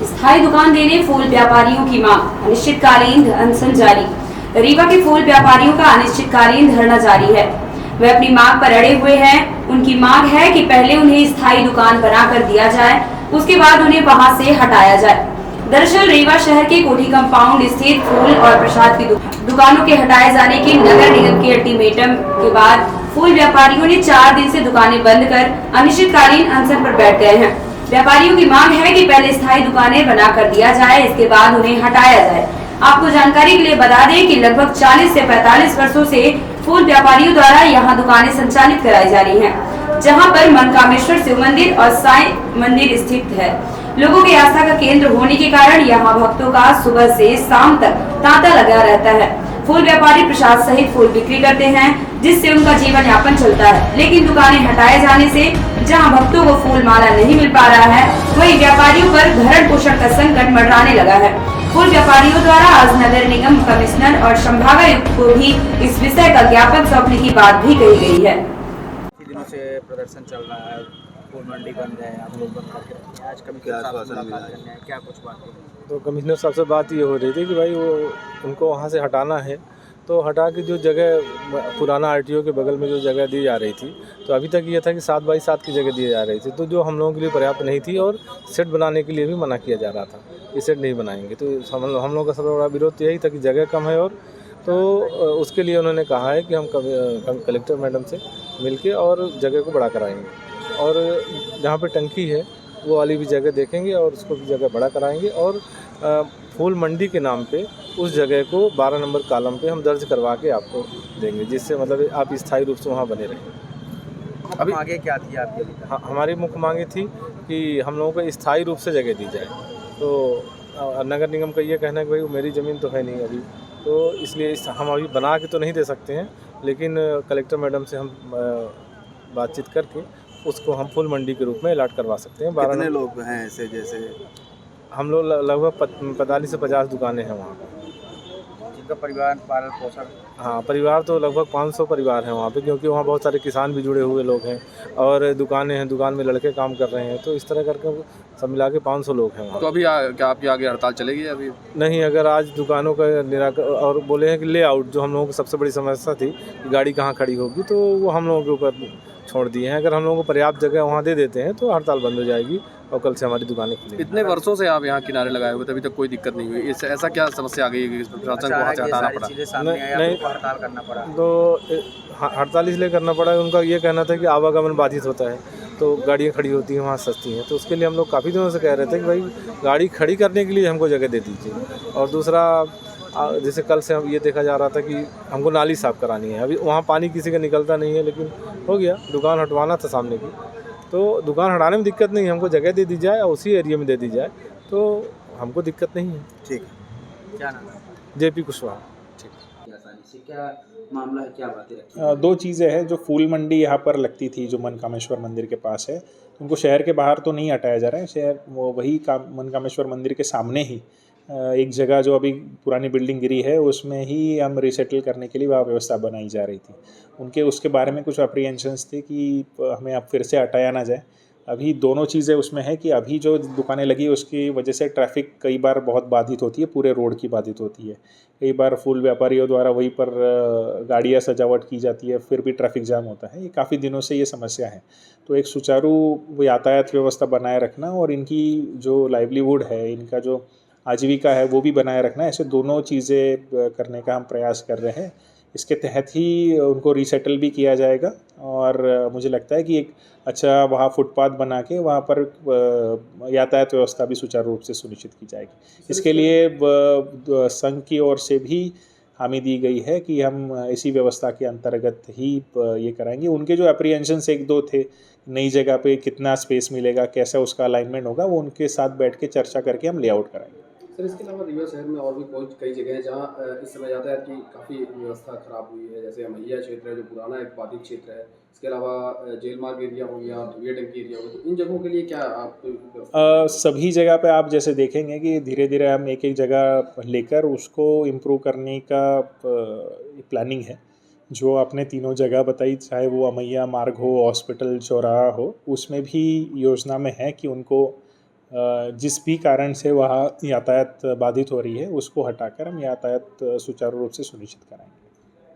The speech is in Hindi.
स्थायी दुकान देने फूल व्यापारियों की मांग, अनिश्चितकालीन अनशन जारी। रीवा के फूल व्यापारियों का अनिश्चितकालीन धरना जारी है। वे अपनी मांग पर अड़े हुए हैं। उनकी मांग है कि पहले उन्हें स्थायी दुकान बनाकर दिया जाए, उसके बाद उन्हें वहां से हटाया जाए। दरअसल रीवा शहर के कोठी कंपाउंड स्थित फूल और प्रसाद की दुकानों के हटाए जाने के नगर निगम के अल्टीमेटम के बाद फूल व्यापारियों ने 4 दिन से दुकानें बंद कर अनिश्चितकालीन अनशन पर बैठ गए हैं। व्यापारियों की मांग है कि पहले स्थायी दुकानें बना कर दिया जाए, इसके बाद उन्हें हटाया जाए। आपको जानकारी के लिए बता दें कि लगभग 40 से 45 वर्षों से फूल व्यापारियों द्वारा यहां दुकानें संचालित कराई जा रही हैं, जहां पर मनकामेश्वर शिव मंदिर और साईं मंदिर स्थित है। लोगों की आस्था का केंद्र होने के कारण यहां भक्तों का सुबह से शाम तक तांता लगा रहता है। फूल व्यापारी प्रसाद सहित फूल बिक्री करते हैं, जिससे उनका जीवन यापन चलता है। लेकिन दुकानें हटाए जाने से जहां भक्तों को फूल माला नहीं मिल पा रहा है, वहीं व्यापारियों पर भरण पोषण का संकट मंडराने लगा है। फूल व्यापारियों द्वारा आज नगर निगम कमिश्नर और संभागायुक्त को भी इस विषय का ज्ञापन सौंपने की बात भी कही गई है। दिनों से प्रदर्शन चल रहा है, फूल मंडी बंद है, आप लोग बंद करके रखते हैं। आज कमिश्नर साहब से मुलाकात करने हैं, क्या कुछ बात है? तो कमिश्नर साहब से बात ये हो रही थी कि भाई वो उनको वहाँ से हटाना है, तो हटा के जो जगह पुराना आरटीओ के बगल में जो जगह दी जा रही थी, तो अभी तक ये था कि 7 बाई 7 की जगह दी जा रही थी, तो जो हम लोगों के लिए पर्याप्त नहीं थी और सेट बनाने के लिए भी मना किया जा रहा था कि सेट नहीं बनाएंगे। तो हम लोगों का सबसे बड़ा विरोध यही था कि जगह कम है, और तो उसके लिए उन्होंने कहा है कि हम कलेक्टर मैडम से मिलके और जगह को बड़ा कराएंगे, और जहाँ पे टंकी है वो वाली भी जगह देखेंगे और उसको भी जगह बड़ा कराएंगे, और फूल मंडी के नाम पे उस जगह को 12 नंबर कॉलम पे हम दर्ज करवा के आपको देंगे, जिससे मतलब आप स्थायी रूप से वहाँ बने रहें। अभी आगे क्या थी आपके लिए? हाँ, हमारी मुख्य मांगे थी कि हम लोगों को स्थायी रूप से जगह दी जाए। तो नगर निगम का ये कहना है कि भाई मेरी ज़मीन तो है नहीं अभी, तो इसलिए हम अभी बना के तो नहीं दे सकते हैं, लेकिन कलेक्टर मैडम से हम बातचीत करके उसको हम फूल मंडी के रूप में अलॉट करवा सकते हैं। कितने लोग हैं ऐसे? जैसे हम लोग लगभग 45 से 50 दुकानें हैं वहाँ पर, जिनका परिवार पालन पोषण। हाँ, परिवार तो लगभग 500 परिवार हैं वहाँ पे, क्योंकि वहाँ बहुत सारे किसान भी जुड़े हुए लोग हैं और दुकानें हैं, दुकान में लड़के काम कर रहे हैं, तो इस तरह करके सब मिला के 500 लोग हैं वहाँ। तो अभी क्या आपकी आगे हड़ताल चलेगी अभी? नहीं, अगर आज दुकानों का निराकरण, और बोले हैं कि लेआउट, जो हम लोगों की सबसे बड़ी समस्या थी कि गाड़ी कहाँ खड़ी होगी, तो वो हम लोगों के ऊपर छोड़ दिए हैं। अगर हम लोगों को पर्याप्त जगह वहाँ दे देते हैं तो हड़ताल बंद हो जाएगी और कल से हमारी दुकानें खुलेंगी। इतने वर्षों से आप यहाँ किनारे लगाए हुए थे, अभी तक कोई दिक्कत नहीं हुई, ऐसा क्या समस्या आ गई कि प्रशासन को वहाँ से हटाना पड़ा? नहीं, हड़ताल करना पड़ा तो हड़ताल इसलिए करना पड़ा, उनका ये कहना था कि आवागमन बाधित होता है, तो गाड़ियाँ खड़ी होती हैं वहाँ सस्ती हैं, तो उसके लिए हम लोग काफ़ी दिनों से कह रहे थे कि भाई गाड़ी खड़ी करने के लिए हमको जगह दे दीजिए। और दूसरा, जैसे कल से हम ये देखा जा रहा था कि हमको नाली साफ़ करानी है, अभी वहाँ पानी किसी का निकलता नहीं है, लेकिन हो गया, दुकान हटवाना था सामने की, तो दुकान हटाने में दिक्कत नहीं है, हमको जगह दे दी जाए और उसी एरिया में दे दी जाए, तो हमको दिक्कत नहीं है। ठीक है, क्या नाम है? JP कुशवाहा। ठीक, क्या मामला है, क्या बातें रखी? 2 चीज़ें हैं। जो फूल मंडी यहाँ पर लगती थी, जो मनकामेश्वर मंदिर के पास है, उनको शहर के बाहर तो नहीं हटाया जा रहा है, शहर वही मनकामेश्वर मंदिर के सामने ही एक जगह जो अभी पुरानी बिल्डिंग गिरी है, उसमें ही हम रिसेटल करने के लिए वह व्यवस्था बनाई जा रही थी। उनके उसके बारे में कुछ अप्रीहेंशंस थे कि हमें अब फिर से हटाया ना जाए। अभी दोनों चीज़ें उसमें है कि अभी जो दुकानें लगी उसकी वजह से ट्रैफिक कई बार बहुत बाधित होती है, पूरे रोड की बाधित होती है। कई बार फूल व्यापारियों द्वारा वहीं पर गाड़ियाँ सजावट की जाती है, फिर भी ट्रैफिक जाम होता है। ये काफ़ी दिनों से ये समस्या है, तो एक सुचारू यातायात व्यवस्था बनाए रखना और इनकी जो लाइवलीहुड है, इनका जो आजीविका है, वो भी बनाए रखना, ऐसे दोनों चीज़ें करने का हम प्रयास कर रहे हैं। इसके तहत ही उनको रीसेटल भी किया जाएगा, और मुझे लगता है कि एक अच्छा वहाँ फुटपाथ बना के वहाँ पर यातायात व्यवस्था भी सुचारू रूप से सुनिश्चित की जाएगी। इसके लिए संघ की ओर से भी हामी दी गई है कि हम इसी व्यवस्था के अंतर्गत ही ये कराएंगे। उनके जो अप्रीहेंशंस 1-2 थे, नई जगह पे कितना स्पेस मिलेगा, कैसा उसका अलाइनमेंट होगा, वो उनके साथ बैठ के चर्चा करके हम लेआउट कराएंगे। सर इसके अलावा रीवा शहर में और भी कई जगह हैं जहाँ इस समय यातायात की काफ़ी व्यवस्था खराब हुई है, जैसे अमैया क्षेत्र है जो पुराना एक बाधित क्षेत्र है, इसके अलावा जेल मार्ग एरिया हो गया, धुलिया टंकी एरिया हो गया, तो इन जगहों के लिए क्या आप सभी जगह पे आप जैसे देखेंगे कि धीरे धीरे हम एक एक जगह लेकर उसको इम्प्रूव करने का प्लानिंग है। जो आपने तीनों जगह बताई, चाहे वो अमैया मार्ग हो, हॉस्पिटल चौराहा हो, उसमें भी योजना में है कि उनको जिस भी कारण से वहाँ यातायात बाधित हो रही है उसको हटाकर हम यातायात सुचारू रूप से सुनिश्चित कराएंगे।